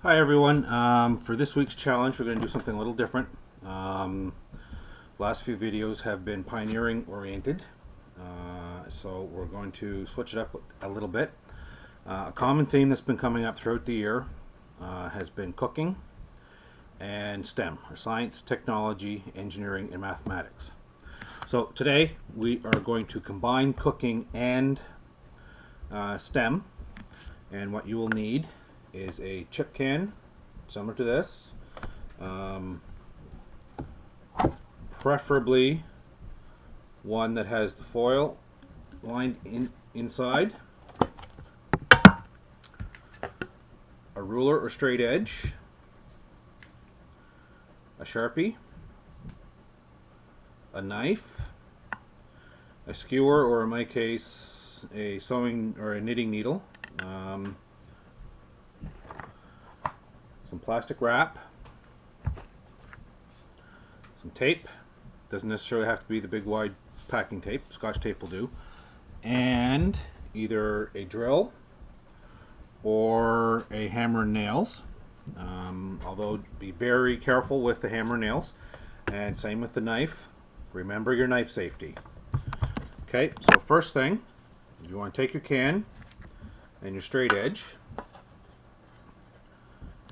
Hi everyone. For this week's challenge, we're going to do something a little different. Last few videos have been pioneering oriented, so we're going to switch it up a little bit. A common theme that's been coming up throughout the year has been cooking and STEM, or science, technology, engineering, and mathematics. So today we are going to combine cooking and STEM, and what you will need is a chip can similar to this, preferably one that has the foil lined inside, a ruler or straight edge, a Sharpie, a knife, a skewer, or in my case a sewing or a knitting needle, some plastic wrap, some tape. Doesn't necessarily have to be the big wide packing tape. Scotch tape will do. And either a drill or a hammer and nails. Although be very careful with the hammer and nails. And same with the knife. Remember your knife safety. Okay, so first thing, you want to take your can and your straight edge,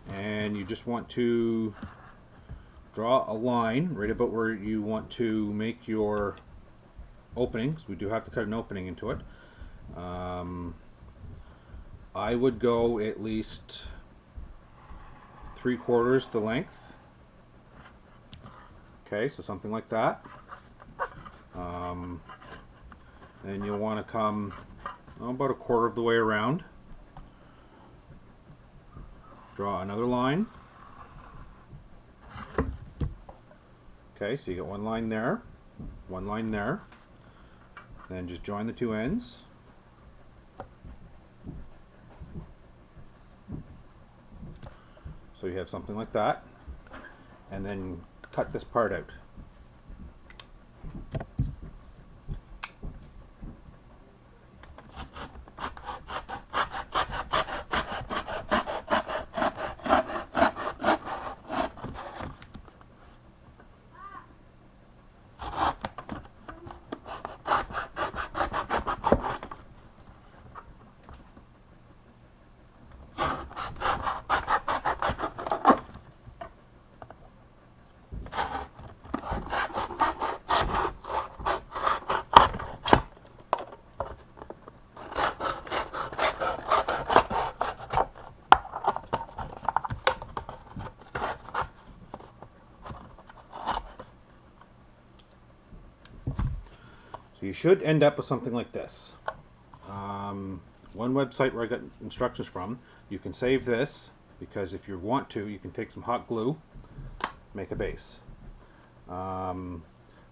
and you just want to draw a line right about where you want to make your openings. We do have to cut an opening into it. I would go at least 3/4 the length. Okay, so something like that. And you'll want to come about 1/4 of the way around. Draw another line. Okay, so you get one line there, one line there. Then just join the two ends. So you have something like that. And then cut this part out. So you should end up with something like this. One website where I got instructions from, you can save this, because if you want to, you can take some hot glue, make a base. The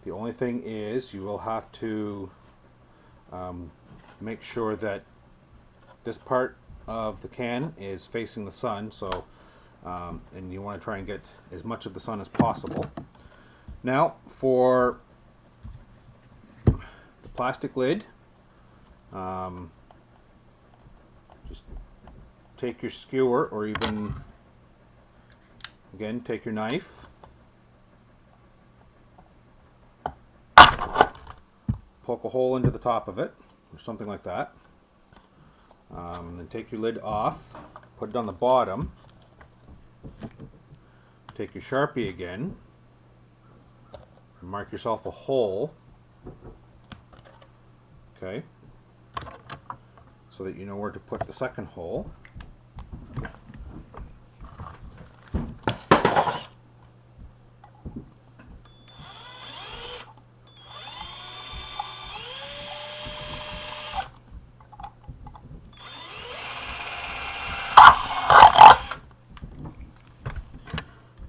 only thing is you will have to make sure that this part of the can is facing the sun, so and you want to try and get as much of the sun as possible. Now for the plastic lid, just take your skewer, or even again take your knife, poke a hole into the top of it or something like that, then take your lid off, put it on the bottom, take your Sharpie again, and mark yourself a hole, okay, so that you know where to put the second hole.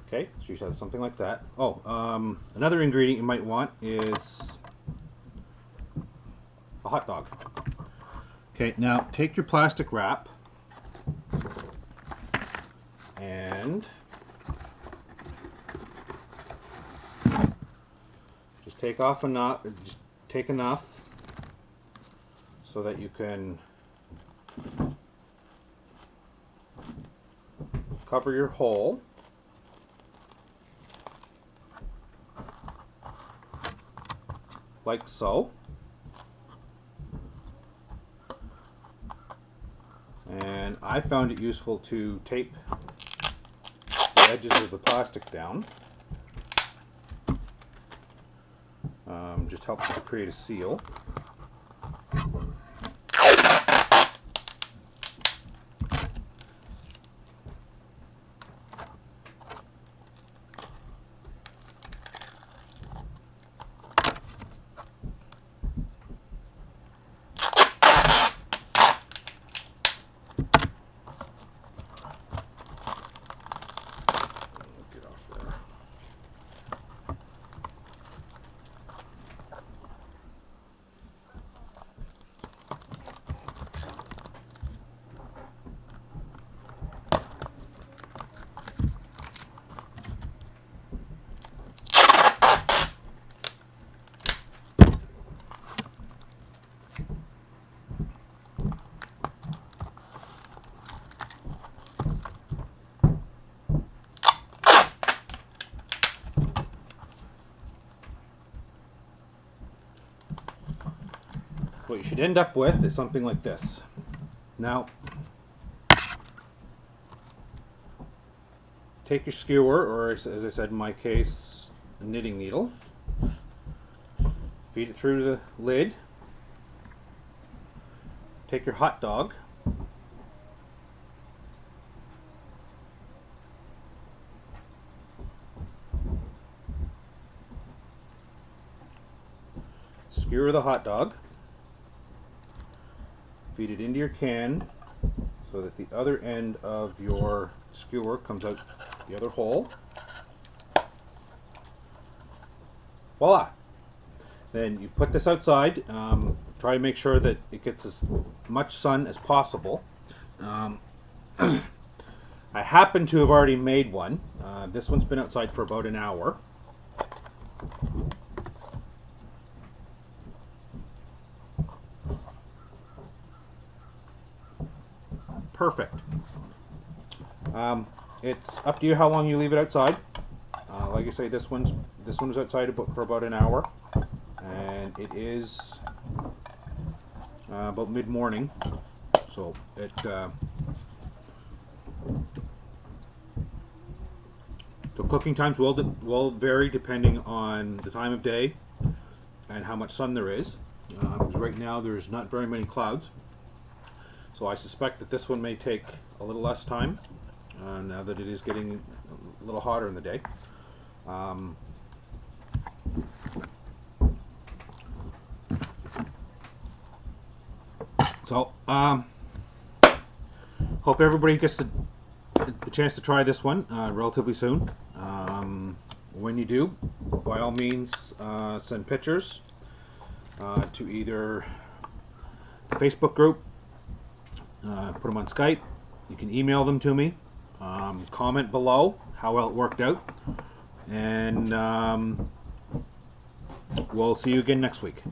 Okay, so you should have something like that. Oh, another ingredient you might want is a hot dog. Okay, now take your plastic wrap and just take off enough, just take enough so that you can cover your hole. Like so. And I found it useful to tape the edges of the plastic down. Just helps to create a seal. Get off there. What you should end up with is something like this. Now, take your skewer, or as I said in my case, a knitting needle, feed it through the lid, take your hot dog, skewer the hot dog, feed it into your can so that the other end of your skewer comes out the other hole. Voila! Then you put this outside. Try to make sure that it gets as much sun as possible. I happen to have already made one. This one's been outside for about an hour. Perfect. It's up to you how long you leave it outside. Like I say, this one was outside for about an hour, and it is about mid-morning, so it so cooking times will vary depending on the time of day and how much sun there is. Right now there's not very many clouds. So I suspect that this one may take a little less time now that it is getting a little hotter in the day. Hope everybody gets the chance to try this one relatively soon. When you do, by all means, send pictures to either the Facebook group, put them on Skype. You can email them to me. Comment below how well it worked out. And we'll see you again next week.